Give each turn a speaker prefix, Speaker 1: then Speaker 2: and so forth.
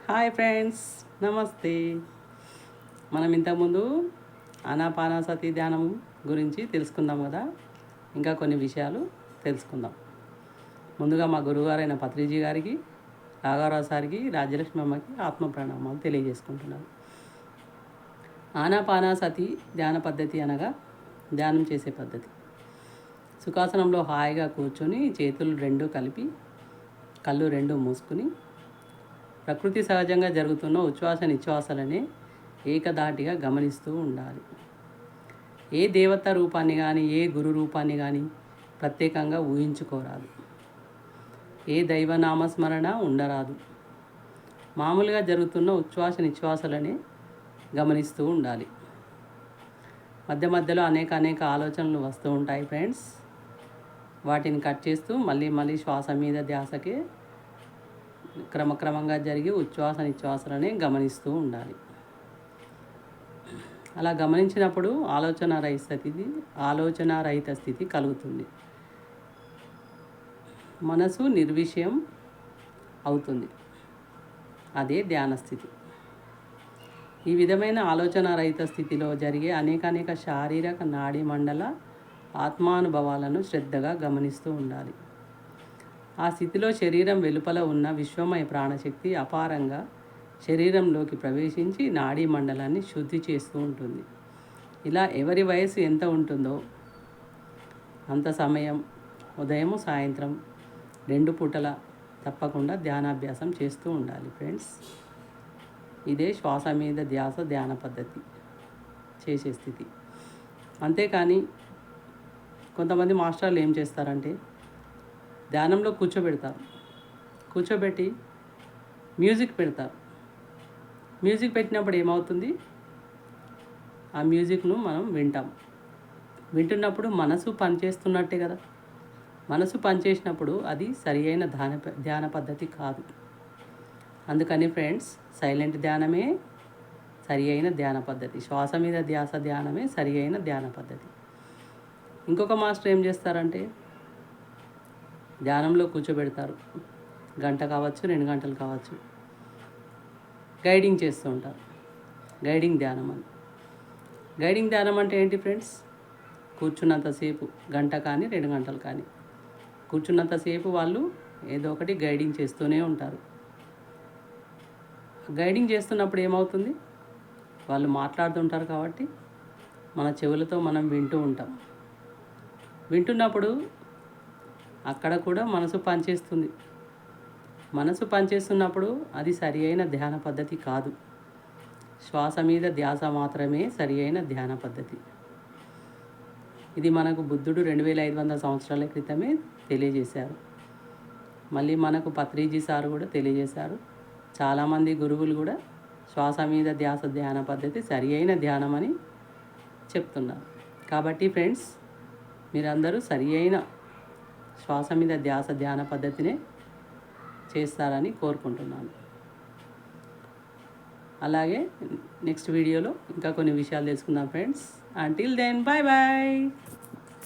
Speaker 1: Hi friends, నమస్తే. మనం ఇంతకుముందు ఆనాపానసతి ధ్యానం గురించి తెలుసుకుందాం కదా. ఇంకా కొన్ని విషయాలు తెలుసుకుందాం. ముందుగా మా గురువుగారైన పత్రిజీ గారికి, రాఘవరావు సార్కి, రాజ్యలక్ష్మి అమ్మకి ఆత్మ ప్రణామాలు తెలియజేసుకుంటున్నాను. ఆనాపానసతి ధ్యాన పద్ధతి అనగా ధ్యానం చేసే పద్ధతి. సుఖాసనంలో హాయిగా కూర్చొని చేతులు రెండు కలిపి కళ్ళు రెండు మూసుకుని ప్రకృతి సహజంగా జరుగుతున్న ఉచ్ఛ్వాస నిశ్వాసలనే ఏకధాటిగా గమనిస్తూ ఉండాలి. ఏ దేవత రూపాన్ని కానీ, ఏ గురు రూపాన్ని కానీ ప్రత్యేకంగా ఊహించుకోరాదు. ఏ దైవనామస్మరణ ఉండరాదు. మామూలుగా జరుగుతున్న ఉచ్ఛ్వాస నిశ్వాసలనే గమనిస్తూ ఉండాలి. మధ్య మధ్యలో అనేక ఆలోచనలు వస్తూ ఉంటాయి ఫ్రెండ్స్. వాటిని కట్ చేస్తూ మళ్ళీ శ్వాస మీద ధ్యాసకే క్రమక్రమంగా జరిగి ఉచ్ఛ్వాస నిశ్వాసలనే గమనిస్తూ ఉండాలి. అలా గమనించినప్పుడు ఆలోచన రహిత స్థితి కలుగుతుంది. మనసు నిర్విషయం అవుతుంది. అదే ధ్యాన స్థితి. ఈ విధమైన ఆలోచన రహిత స్థితిలో జరిగే అనేక శారీరక నాడీ మండల ఆత్మానుభవాలను శ్రద్ధగా గమనిస్తూ ఉండాలి. ఆ స్థితిలో శరీరం వెలుపల ఉన్న విశ్వమయ ప్రాణశక్తి అపారంగా శరీరంలోకి ప్రవేశించి నాడీ మండలాన్ని శుద్ధి చేస్తూ ఉంటుంది. ఇలా ఎవరి వయసు ఎంత ఉంటుందో అంత సమయం ఉదయం సాయంత్రం 2 పూటల తప్పకుండా ధ్యానాభ్యాసం చేస్తూ ఉండాలి ఫ్రెండ్స్. ఇదే శ్వాస మీద ధ్యాన పద్ధతి చేసే స్థితి. అంతేకాని కొంతమంది మాస్టర్లు ఏం చేస్తారంటే ధ్యానంలో కూర్చోబెట్టి మ్యూజిక్ పెడతారు. మ్యూజిక్ పెట్టినప్పుడు ఏమవుతుంది, ఆ మ్యూజిక్ను మనం వింటున్నప్పుడు మనసు పనిచేస్తున్నట్టే కదా. మనసు పనిచేసినప్పుడు అది సరి అయిన ధ్యాన పద్ధతి కాదు. అందుకని ఫ్రెండ్స్, సైలెంట్ ధ్యానమే సరి అయిన ధ్యాన పద్ధతి. శ్వాస మీద ధ్యానమే సరి అయిన ధ్యాన పద్ధతి. ఇంకొక మాస్టర్ ఏం చేస్తారంటే ధ్యానంలో కూర్చోబెడతారు. గంట కావచ్చు, 2 గంటలు కావచ్చు, గైడింగ్ చేస్తూ ఉంటారు. గైడింగ్ ధ్యానం అంటే ఏంటి ఫ్రెండ్స్? కూర్చున్నంతసేపు గంట కానీ 2 గంటలు కానీ కూర్చున్నంతసేపు వాళ్ళు ఏదో ఒకటి గైడింగ్ చేస్తూనే ఉంటారు. గైడింగ్ చేస్తున్నప్పుడు ఏమవుతుంది, వాళ్ళు మాట్లాడుతుంటారు కాబట్టి మన చెవులతో మనం వింటూ ఉంటాం. వింటున్నప్పుడు అక్కడ కూడా మనసు పనిచేస్తుంది. మనసు పనిచేస్తున్నప్పుడు అది సరి అయిన ధ్యాన పద్ధతి కాదు. శ్వాస మీద ధ్యాస మాత్రమే సరి అయిన ధ్యాన పద్ధతి. ఇది మనకు బుద్ధుడు 2500 సంవత్సరాల క్రితమే తెలియజేశారు. మళ్ళీ మనకు పత్రిజీ సార్ కూడా తెలియజేశారు. చాలామంది గురువులు కూడా శ్వాస మీద ధ్యాన పద్ధతి సరి అయిన ధ్యానం అని చెప్తున్నారు. కాబట్టి ఫ్రెండ్స్, మీరందరూ సరి అయిన శ్వాస మీద ధ్యాన పద్ధతినే చేస్తారని కోరుకుంటున్నాను. అలాగే నెక్స్ట్ వీడియోలో ఇంకా కొన్ని విషయాలు తెలుసుకుందాం friends. Until then, bye bye.